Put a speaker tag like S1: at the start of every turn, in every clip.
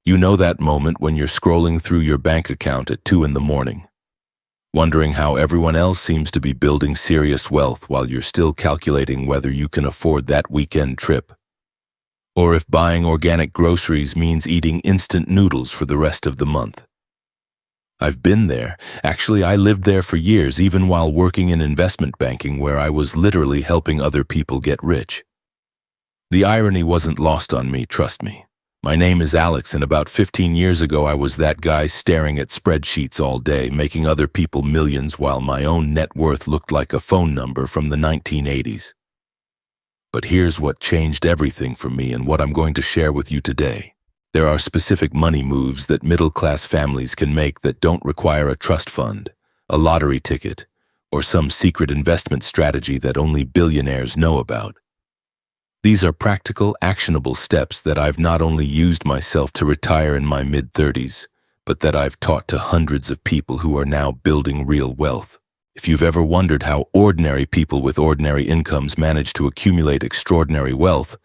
S1: You know that moment when you're scrolling through your bank account at 2 in the morning, wondering how everyone else seems to be building serious wealth while you're still calculating whether you can afford that weekend trip, or if buying organic groceries means eating instant noodles for the rest of the month. I've been there. Actually, I lived there for years, even while working in investment banking, where I was literally helping other people get rich. The irony wasn't lost on me, trust me. My name is Alex, and about 15 years ago I was that guy staring at spreadsheets all day, making other people millions while my own net worth looked like a phone number from the 1980s. But here's what changed everything for me and what I'm going to share with you today. There are specific money moves that middle-class families can make that don't require a trust fund, a lottery ticket, or some secret investment strategy that only billionaires know about. These are practical, actionable steps that I've not only used myself to retire in my mid-30s, but that I've taught to hundreds of people who are now building real wealth. If you've ever wondered how ordinary people with ordinary incomes manage to accumulate extraordinary wealth,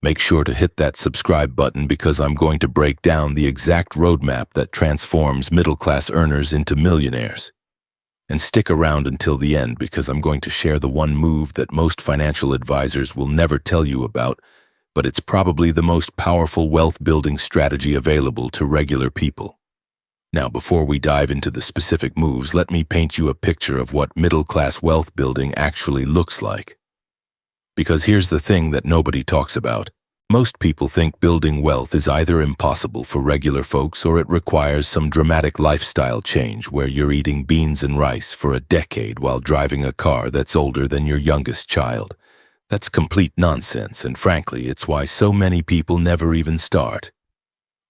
S1: make sure to hit that subscribe button, because I'm going to break down the exact roadmap that transforms middle-class earners into millionaires. And stick around until the end, because I'm going to share the one move that most financial advisors will never tell you about, but it's probably the most powerful wealth-building strategy available to regular people. Now, before we dive into the specific moves, let me paint you a picture of what middle-class wealth building actually looks like. Because here's the thing that nobody talks about. Most people think building wealth is either impossible for regular folks, or it requires some dramatic lifestyle change where you're eating beans and rice for a decade while driving a car that's older than your youngest child. That's complete nonsense, and frankly, it's why so many people never even start.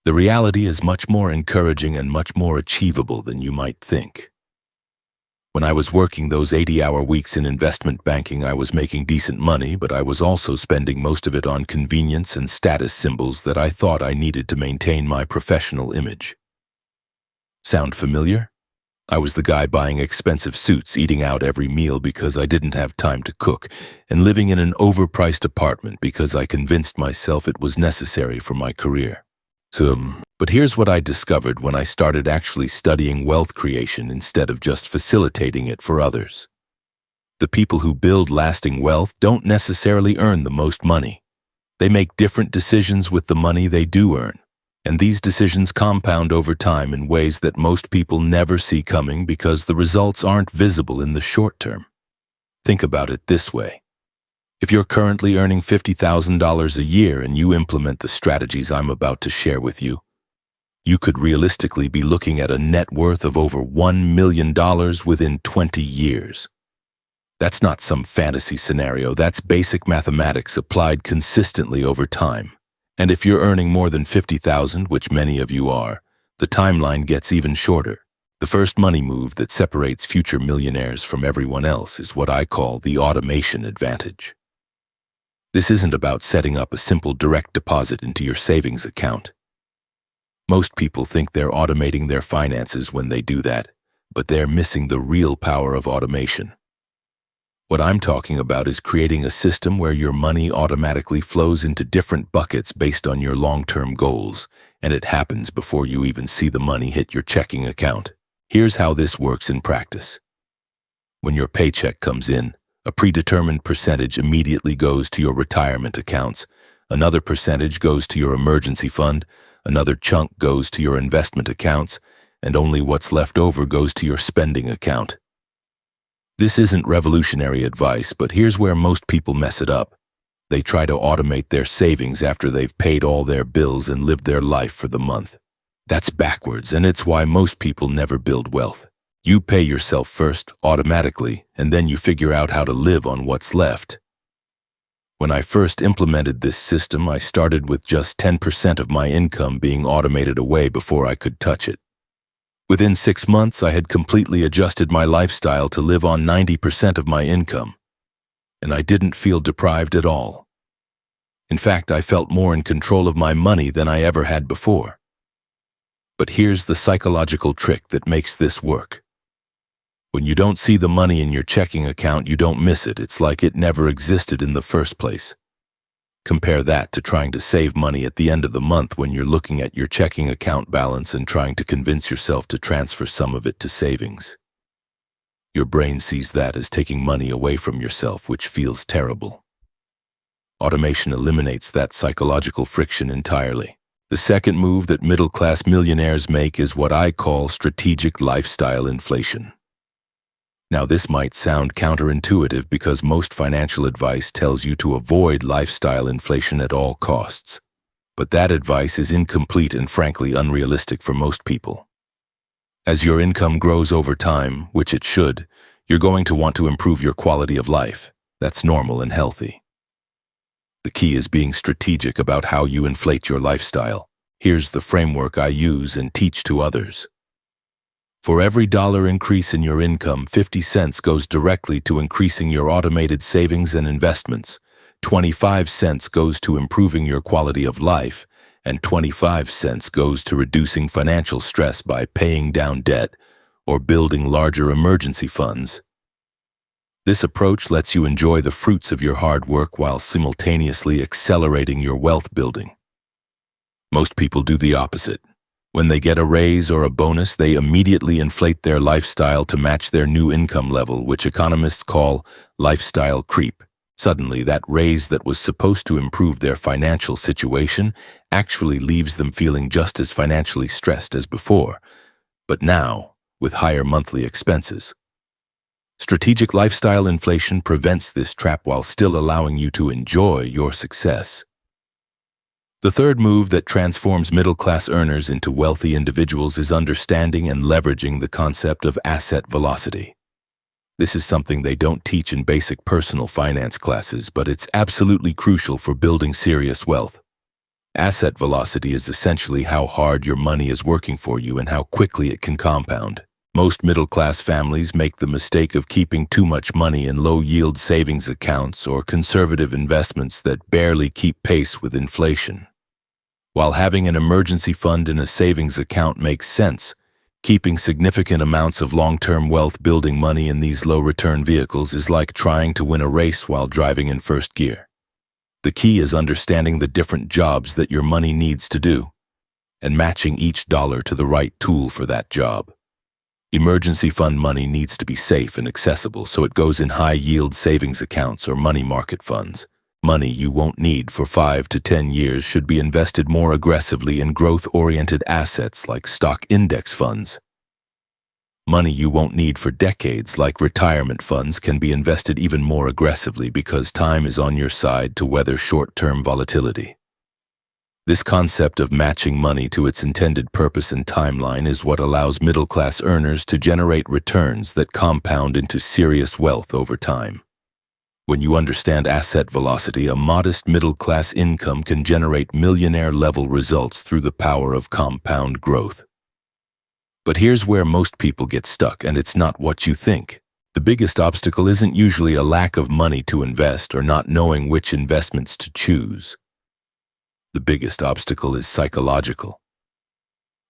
S1: The reality is much more encouraging and much more achievable than you might think. When I was working those 80-hour weeks in investment banking, I was making decent money, but I was also spending most of it on convenience and status symbols that I thought I needed to maintain my professional image. Sound familiar? I was the guy buying expensive suits, eating out every meal because I didn't have time to cook, and living in an overpriced apartment because I convinced myself it was necessary for my career. But here's what I discovered when I started actually studying wealth creation instead of just facilitating it for others. The people who build lasting wealth don't necessarily earn the most money. They make different decisions with the money they do earn, and these decisions compound over time in ways that most people never see coming because the results aren't visible in the short term. Think about it this way. If you're currently earning $50,000 a year and you implement the strategies I'm about to share with you, you could realistically be looking at a net worth of over $1 million within 20 years. That's not some fantasy scenario, that's basic mathematics applied consistently over time. And if you're earning more than $50,000, which many of you are, the timeline gets even shorter. The first money move that separates future millionaires from everyone else is what I call the automation advantage. This isn't about setting up a simple direct deposit into your savings account. Most people think they're automating their finances when they do that, but they're missing the real power of automation. What I'm talking about is creating a system where your money automatically flows into different buckets based on your long-term goals, and it happens before you even see the money hit your checking account. Here's how this works in practice. When your paycheck comes in, a predetermined percentage immediately goes to your retirement accounts, another percentage goes to your emergency fund, another chunk goes to your investment accounts, and only what's left over goes to your spending account. This isn't revolutionary advice, but here's where most people mess it up. They try to automate their savings after they've paid all their bills and lived their life for the month. That's backwards, and it's why most people never build wealth. You pay yourself first, automatically, and then you figure out how to live on what's left. When I first implemented this system, I started with just 10% of my income being automated away before I could touch it. Within 6 months, I had completely adjusted my lifestyle to live on 90% of my income, and I didn't feel deprived at all. In fact, I felt more in control of my money than I ever had before. But here's the psychological trick that makes this work. When you don't see the money in your checking account, you don't miss it. It's like it never existed in the first place. Compare that to trying to save money at the end of the month when you're looking at your checking account balance and trying to convince yourself to transfer some of it to savings. Your brain sees that as taking money away from yourself, which feels terrible. Automation eliminates that psychological friction entirely. The second move that middle-class millionaires make is what I call strategic lifestyle inflation. Now, this might sound counterintuitive because most financial advice tells you to avoid lifestyle inflation at all costs. But that advice is incomplete and frankly unrealistic for most people. As your income grows over time, which it should, you're going to want to improve your quality of life. That's normal and healthy. The key is being strategic about how you inflate your lifestyle. Here's the framework I use and teach to others. For every dollar increase in your income, 50 cents goes directly to increasing your automated savings and investments, 25 cents goes to improving your quality of life, and 25 cents goes to reducing financial stress by paying down debt or building larger emergency funds. This approach lets you enjoy the fruits of your hard work while simultaneously accelerating your wealth building. Most people do the opposite. When they get a raise or a bonus, they immediately inflate their lifestyle to match their new income level, which economists call lifestyle creep. Suddenly, that raise that was supposed to improve their financial situation actually leaves them feeling just as financially stressed as before, but now with higher monthly expenses. Strategic lifestyle inflation prevents this trap while still allowing you to enjoy your success. The third move that transforms middle-class earners into wealthy individuals is understanding and leveraging the concept of asset velocity. This is something they don't teach in basic personal finance classes, but it's absolutely crucial for building serious wealth. Asset velocity is essentially how hard your money is working for you and how quickly it can compound. Most middle-class families make the mistake of keeping too much money in low-yield savings accounts or conservative investments that barely keep pace with inflation. While having an emergency fund in a savings account makes sense, keeping significant amounts of long-term wealth-building money in these low-return vehicles is like trying to win a race while driving in first gear. The key is understanding the different jobs that your money needs to do, and matching each dollar to the right tool for that job. Emergency fund money needs to be safe and accessible, so it goes in high-yield savings accounts or money market funds. Money you won't need for 5 to 10 years should be invested more aggressively in growth-oriented assets like stock index funds. Money you won't need for decades, like retirement funds, can be invested even more aggressively because time is on your side to weather short-term volatility. This concept of matching money to its intended purpose and timeline is what allows middle-class earners to generate returns that compound into serious wealth over time. When you understand asset velocity, a modest middle-class income can generate millionaire-level results through the power of compound growth. But here's where most people get stuck, and it's not what you think. The biggest obstacle isn't usually a lack of money to invest or not knowing which investments to choose. The biggest obstacle is psychological.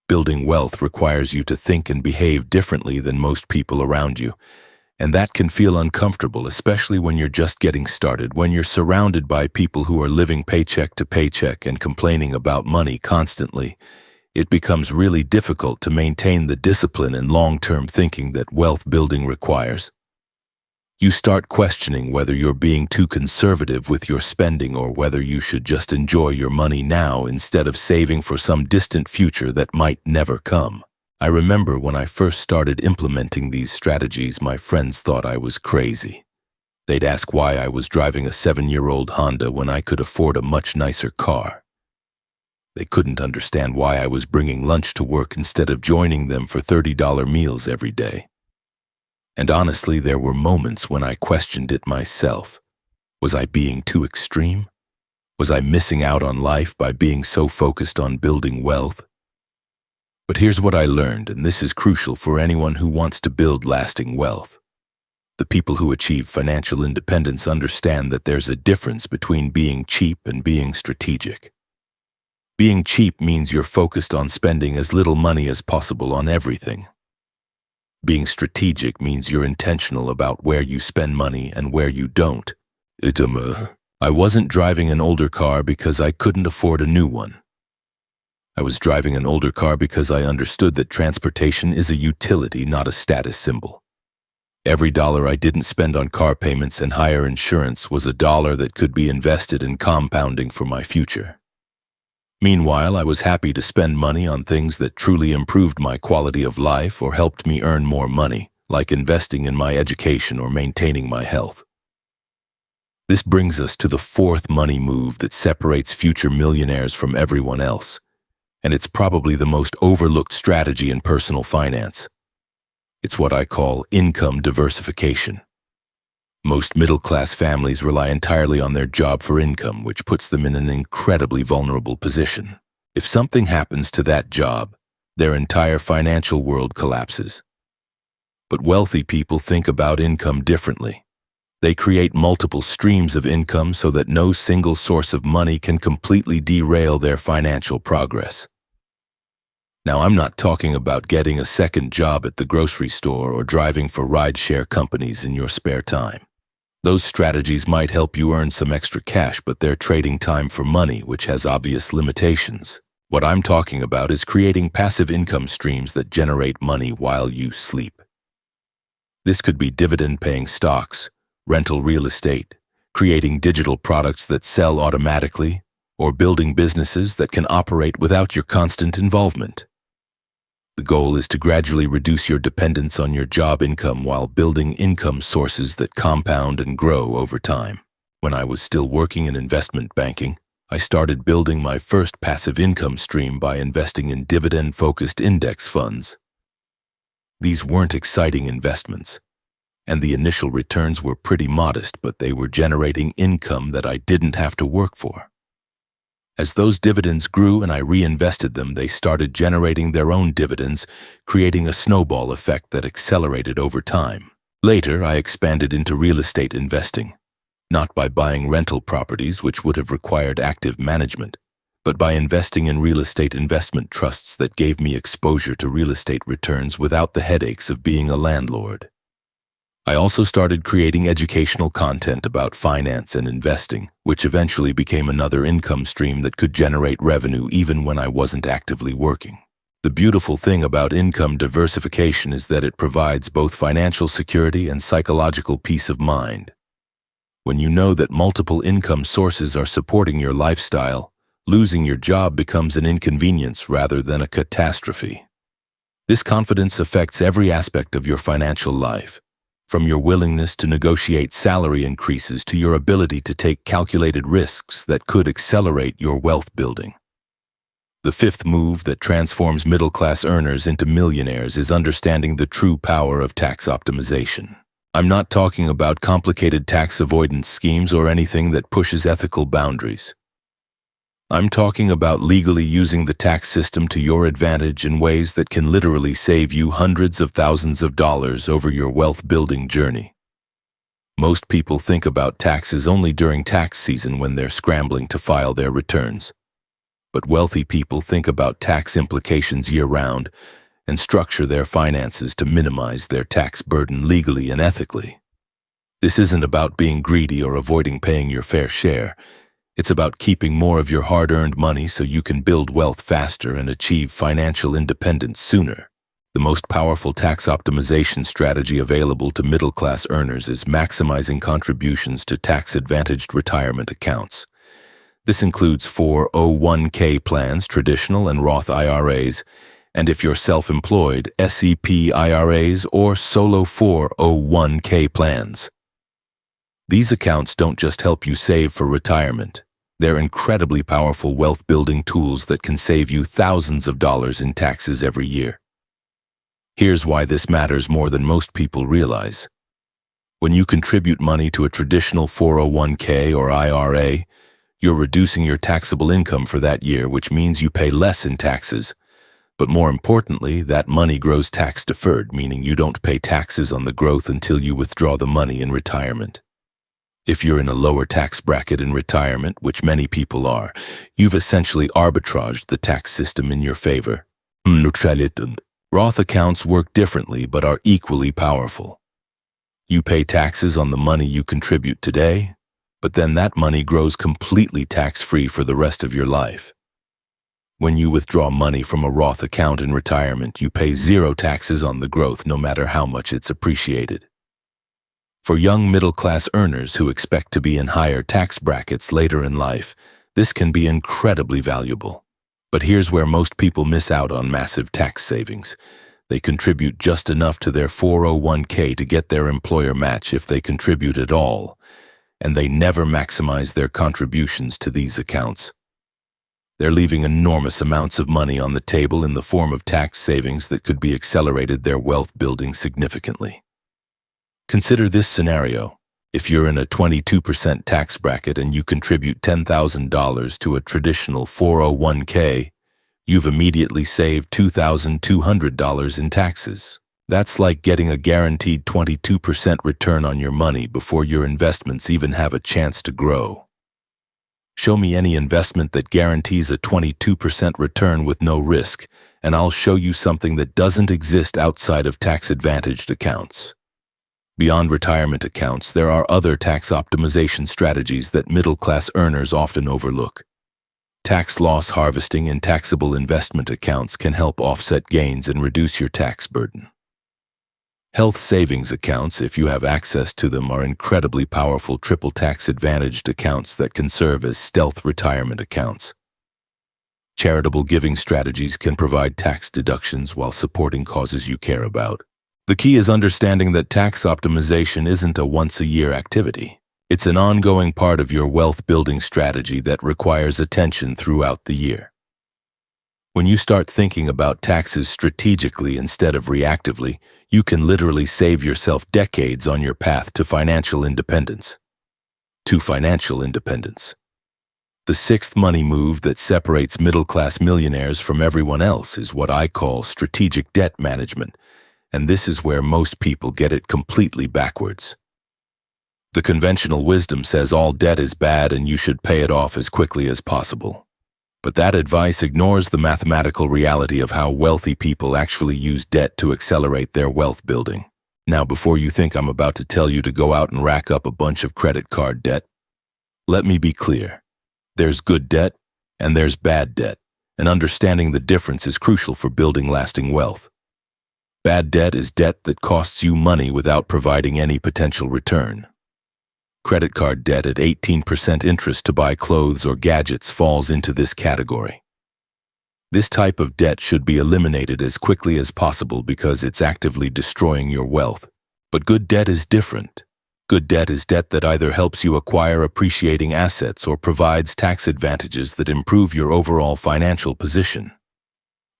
S1: Building wealth requires you to think and behave differently than most people around you. And that can feel uncomfortable, especially when you're just getting started, when you're surrounded by people who are living paycheck to paycheck and complaining about money constantly. It becomes really difficult to maintain the discipline and long-term thinking that wealth building requires. You start questioning whether you're being too conservative with your spending or whether you should just enjoy your money now instead of saving for some distant future that might never come. I remember when I first started implementing these strategies, my friends thought I was crazy. They'd ask why I was driving a 7-year-old Honda when I could afford a much nicer car. They couldn't understand why I was bringing lunch to work instead of joining them for $30 meals every day. And honestly, there were moments when I questioned it myself. Was I being too extreme? Was I missing out on life by being so focused on building wealth? But here's what I learned, and this is crucial for anyone who wants to build lasting wealth. The people who achieve financial independence understand that there's a difference between being cheap and being strategic. Being cheap means you're focused on spending as little money as possible on everything. Being strategic means you're intentional about where you spend money and where you don't. I wasn't driving an older car because I couldn't afford a new one. I was driving an older car because I understood that transportation is a utility, not a status symbol. Every dollar I didn't spend on car payments and higher insurance was a dollar that could be invested in compounding for my future. Meanwhile, I was happy to spend money on things that truly improved my quality of life or helped me earn more money, like investing in my education or maintaining my health. This brings us to the fourth money move that separates future millionaires from everyone else, and it's probably the most overlooked strategy in personal finance. It's what I call income diversification. Most middle-class families rely entirely on their job for income, which puts them in an incredibly vulnerable position. If something happens to that job, their entire financial world collapses. But wealthy people think about income differently. They create multiple streams of income so that no single source of money can completely derail their financial progress. Now, I'm not talking about getting a second job at the grocery store or driving for rideshare companies in your spare time. Those strategies might help you earn some extra cash, but they're trading time for money, which has obvious limitations. What I'm talking about is creating passive income streams that generate money while you sleep. This could be dividend-paying stocks, rental real estate, creating digital products that sell automatically, or building businesses that can operate without your constant involvement. The goal is to gradually reduce your dependence on your job income while building income sources that compound and grow over time. When I was still working in investment banking, I started building my first passive income stream by investing in dividend-focused index funds. These weren't exciting investments, and the initial returns were pretty modest, but they were generating income that I didn't have to work for. As those dividends grew and I reinvested them, they started generating their own dividends, creating a snowball effect that accelerated over time. Later, I expanded into real estate investing, not by buying rental properties, which would have required active management, but by investing in real estate investment trusts that gave me exposure to real estate returns without the headaches of being a landlord. I also started creating educational content about finance and investing, which eventually became another income stream that could generate revenue even when I wasn't actively working. The beautiful thing about income diversification is that it provides both financial security and psychological peace of mind. When you know that multiple income sources are supporting your lifestyle, losing your job becomes an inconvenience rather than a catastrophe. This confidence affects every aspect of your financial life, from your willingness to negotiate salary increases to your ability to take calculated risks that could accelerate your wealth building. The fifth move that transforms middle-class earners into millionaires is understanding the true power of tax optimization. I'm not talking about complicated tax avoidance schemes or anything that pushes ethical boundaries. I'm talking about legally using the tax system to your advantage in ways that can literally save you hundreds of thousands of dollars over your wealth-building journey. Most people think about taxes only during tax season when they're scrambling to file their returns. But wealthy people think about tax implications year-round and structure their finances to minimize their tax burden legally and ethically. This isn't about being greedy or avoiding paying your fair share. It's about keeping more of your hard-earned money so you can build wealth faster and achieve financial independence sooner. The most powerful tax optimization strategy available to middle-class earners is maximizing contributions to tax-advantaged retirement accounts. This includes 401k plans, traditional and Roth IRAs, and if you're self-employed, SEP IRAs or solo 401k plans. These accounts don't just help you save for retirement. They're incredibly powerful wealth-building tools that can save you thousands of dollars in taxes every year. Here's why this matters more than most people realize. When you contribute money to a traditional 401k or IRA, you're reducing your taxable income for that year, which means you pay less in taxes. But more importantly, that money grows tax-deferred, meaning you don't pay taxes on the growth until you withdraw the money in retirement. If you're in a lower tax bracket in retirement, which many people are, you've essentially arbitraged the tax system in your favor. Roth accounts work differently but are equally powerful. You pay taxes on the money you contribute today, but then that money grows completely tax-free for the rest of your life. When you withdraw money from a Roth account in retirement, you pay zero taxes on the growth no matter how much it's appreciated. For young middle-class earners who expect to be in higher tax brackets later in life, this can be incredibly valuable. But here's where most people miss out on massive tax savings. They contribute just enough to their 401k to get their employer match if they contribute at all, and they never maximize their contributions to these accounts. They're leaving enormous amounts of money on the table in the form of tax savings that could be accelerated their wealth building significantly. Consider this scenario. If you're in a 22% tax bracket and you contribute $10,000 to a traditional 401k, you've immediately saved $2,200 in taxes. That's like getting a guaranteed 22% return on your money before your investments even have a chance to grow. Show me any investment that guarantees a 22% return with no risk, and I'll show you something that doesn't exist outside of tax-advantaged accounts. Beyond retirement accounts, there are other tax optimization strategies that middle-class earners often overlook. Tax loss harvesting and taxable investment accounts can help offset gains and reduce your tax burden. Health savings accounts, if you have access to them, are incredibly powerful triple tax-advantaged accounts that can serve as stealth retirement accounts. Charitable giving strategies can provide tax deductions while supporting causes you care about. The key is understanding that tax optimization isn't a once-a-year activity. It's an ongoing part of your wealth-building strategy that requires attention throughout the year. When you start thinking about taxes strategically instead of reactively, you can literally save yourself decades on your path to financial independence. The sixth money move that separates middle-class millionaires from everyone else is what I call strategic debt management, and this is where most people get it completely backwards. The conventional wisdom says all debt is bad and you should pay it off as quickly as possible. But that advice ignores the mathematical reality of how wealthy people actually use debt to accelerate their wealth building. Now, before you think I'm about to tell you to go out and rack up a bunch of credit card debt, let me be clear. There's good debt and there's bad debt, and understanding the difference is crucial for building lasting wealth. Bad debt is debt that costs you money without providing any potential return. Credit card debt at 18% interest to buy clothes or gadgets falls into this category. This type of debt should be eliminated as quickly as possible because it's actively destroying your wealth. But good debt is different. Good debt is debt that either helps you acquire appreciating assets or provides tax advantages that improve your overall financial position.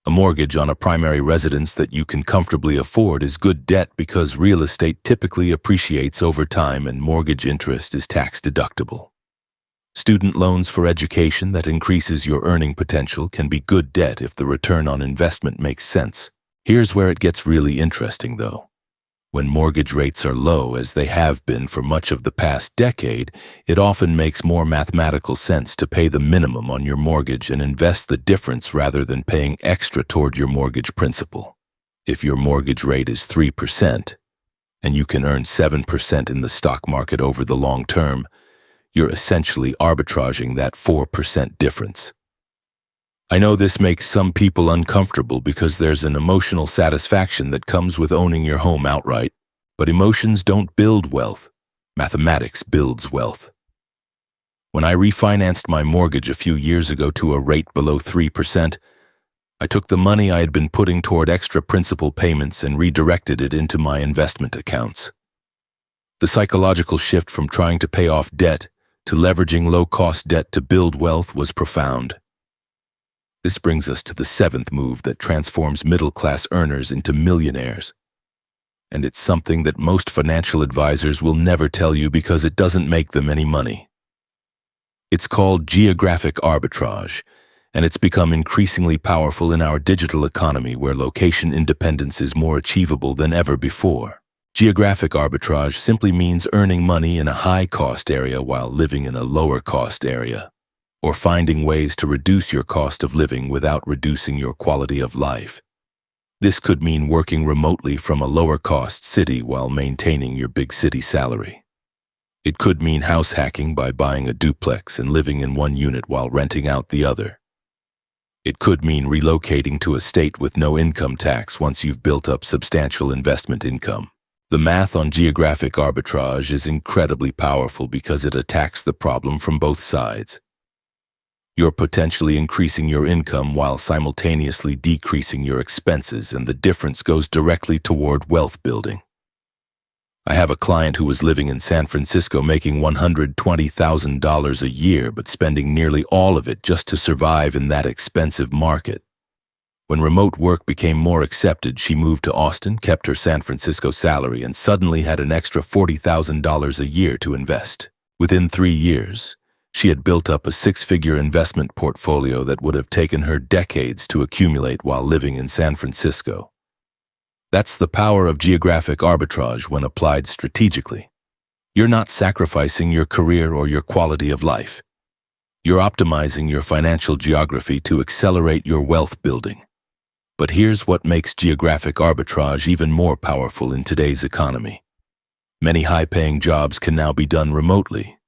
S1: A mortgage on a primary residence that you can comfortably afford is good debt because real estate typically appreciates over time and mortgage interest is tax deductible. Student loans for education that increases your earning potential can be good debt if the return on investment makes sense. Here's where it gets really interesting, though. When mortgage rates are low, as they have been for much of the past decade, it often makes more mathematical sense to pay the minimum on your mortgage and invest the difference rather than paying extra toward your mortgage principal. If your mortgage rate is 3%, and you can earn 7% in the stock market over the long term, you're essentially arbitraging that 4% difference. I know this makes some people uncomfortable because there's an emotional satisfaction that comes with owning your home outright, but emotions don't build wealth. Mathematics builds wealth. When I refinanced my mortgage a few years ago to a rate below 3%, I took the money I had been putting toward extra principal payments and redirected it into my investment accounts. The psychological shift from trying to pay off debt to leveraging low-cost debt to build wealth was profound. This brings us to the seventh move that transforms middle-class earners into millionaires. And it's something that most financial advisors will never tell you because it doesn't make them any money. It's called geographic arbitrage, and it's become increasingly powerful in our digital economy where location independence is more achievable than ever before. Geographic arbitrage simply means earning money in a high-cost area while living in a lower-cost area, or finding ways to reduce your cost of living without reducing your quality of life. This could mean working remotely from a lower-cost city while maintaining your big city salary. It could mean house hacking by buying a duplex and living in one unit while renting out the other. It could mean relocating to a state with no income tax once you've built up substantial investment income. The math on geographic arbitrage is incredibly powerful because it attacks the problem from both sides. You're potentially increasing your income while simultaneously decreasing your expenses, and the difference goes directly toward wealth building. I have a client who was living in San Francisco making $120,000 a year but spending nearly all of it just to survive in that expensive market. When remote work became more accepted, she moved to Austin, kept her San Francisco salary, and suddenly had an extra $40,000 a year to invest. Within 3 years, she had built up a 6-figure investment portfolio that would have taken her decades to accumulate while living in San Francisco. That's the power of geographic arbitrage when applied strategically. You're not sacrificing your career or your quality of life. You're optimizing your financial geography to accelerate your wealth building. But here's what makes geographic arbitrage even more powerful in today's economy. Many high-paying jobs can now be done remotely,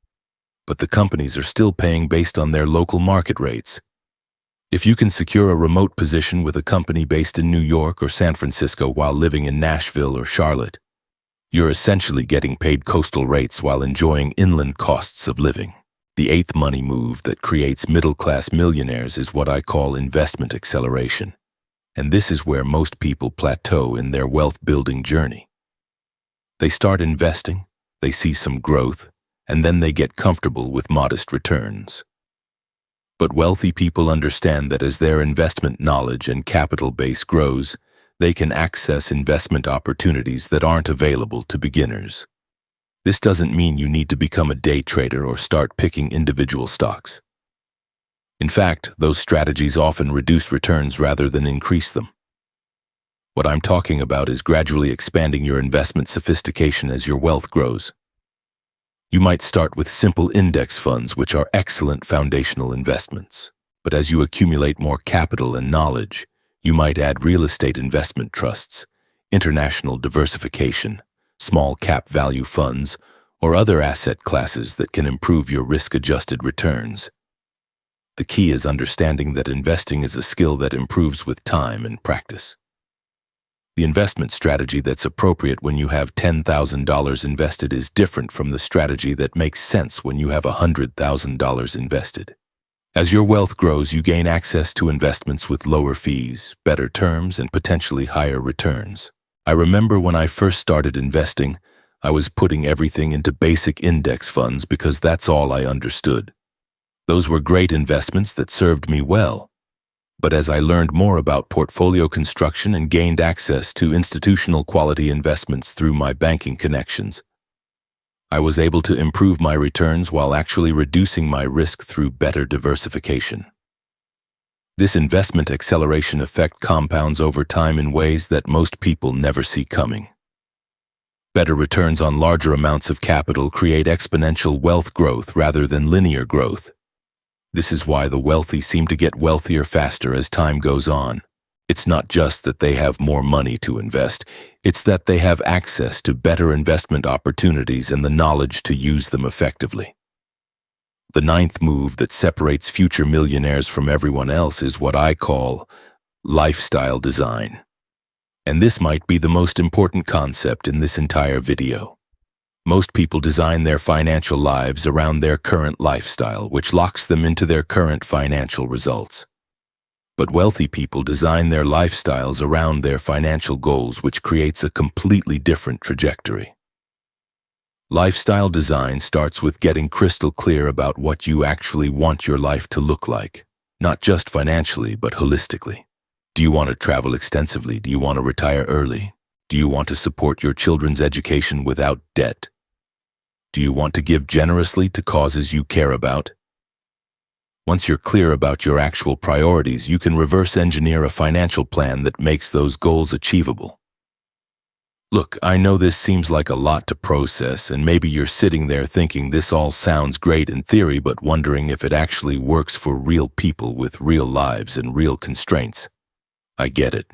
S1: but the companies are still paying based on their local market rates. If you can secure a remote position with a company based in New York or San Francisco while living in Nashville or Charlotte, you're essentially getting paid coastal rates while enjoying inland costs of living. The 8th money move that creates middle-class millionaires is what I call investment acceleration. And this is where most people plateau in their wealth-building journey. They start investing, they see some growth, and then they get comfortable with modest returns. But wealthy people understand that as their investment knowledge and capital base grows, they can access investment opportunities that aren't available to beginners. This doesn't mean you need to become a day trader or start picking individual stocks. In fact, those strategies often reduce returns rather than increase them. What I'm talking about is gradually expanding your investment sophistication as your wealth grows. You might start with simple index funds, which are excellent foundational investments. But as you accumulate more capital and knowledge, you might add real estate investment trusts, international diversification, small cap value funds, or other asset classes that can improve your risk-adjusted returns. The key is understanding that investing is a skill that improves with time and practice. The investment strategy that's appropriate when you have $10,000 invested is different from the strategy that makes sense when you have $100,000 invested. As your wealth grows, you gain access to investments with lower fees, better terms, and potentially higher returns. I remember when I first started investing, I was putting everything into basic index funds because that's all I understood. Those were great investments that served me well. But as I learned more about portfolio construction and gained access to institutional quality investments through my banking connections, I was able to improve my returns while actually reducing my risk through better diversification. This investment acceleration effect compounds over time in ways that most people never see coming. Better returns on larger amounts of capital create exponential wealth growth rather than linear growth. This is why the wealthy seem to get wealthier faster as time goes on. It's not just that they have more money to invest, it's that they have access to better investment opportunities and the knowledge to use them effectively. The 9th move that separates future millionaires from everyone else is what I call lifestyle design. And this might be the most important concept in this entire video. Most people design their financial lives around their current lifestyle, which locks them into their current financial results. But wealthy people design their lifestyles around their financial goals, which creates a completely different trajectory. Lifestyle design starts with getting crystal clear about what you actually want your life to look like, not just financially, but holistically. Do you want to travel extensively? Do you want to retire early? Do you want to support your children's education without debt? Do you want to give generously to causes you care about? Once you're clear about your actual priorities, you can reverse engineer a financial plan that makes those goals achievable. Look, I know this seems like a lot to process, and maybe you're sitting there thinking this all sounds great in theory, but wondering if it actually works for real people with real lives and real constraints. I get it.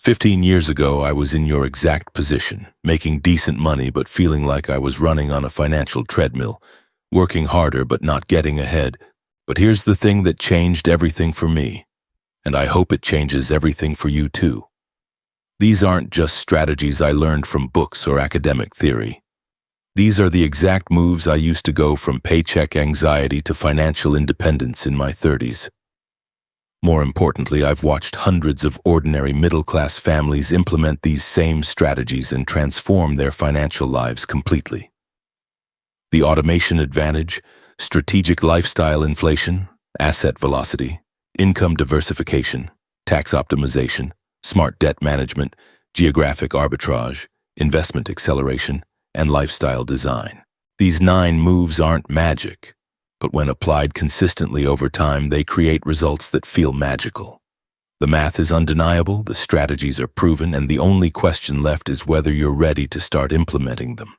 S1: 15 years ago, I was in your exact position, making decent money but feeling like I was running on a financial treadmill, working harder but not getting ahead. But here's the thing that changed everything for me, and I hope it changes everything for you too. These aren't just strategies I learned from books or academic theory. These are the exact moves I used to go from paycheck anxiety to financial independence in my 30s. More importantly, I've watched hundreds of ordinary middle-class families implement these same strategies and transform their financial lives completely. The automation advantage, strategic lifestyle inflation, asset velocity, income diversification, tax optimization, smart debt management, geographic arbitrage, investment acceleration, and lifestyle design. These 9 moves aren't magic, but when applied consistently over time, they create results that feel magical. The math is undeniable, the strategies are proven, and the only question left is whether you're ready to start implementing them.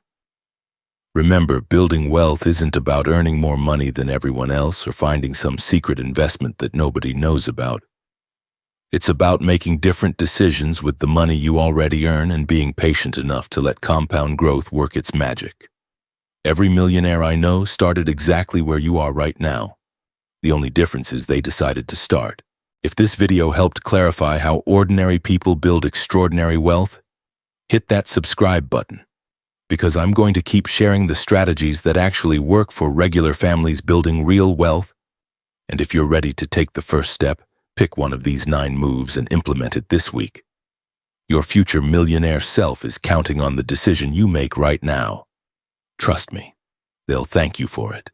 S1: Remember, building wealth isn't about earning more money than everyone else or finding some secret investment that nobody knows about. It's about making different decisions with the money you already earn and being patient enough to let compound growth work its magic. Every millionaire I know started exactly where you are right now. The only difference is they decided to start. If this video helped clarify how ordinary people build extraordinary wealth, hit that subscribe button, because I'm going to keep sharing the strategies that actually work for regular families building real wealth. And if you're ready to take the first step, pick one of these 9 moves and implement it this week. Your future millionaire self is counting on the decision you make right now. Trust me, they'll thank you for it.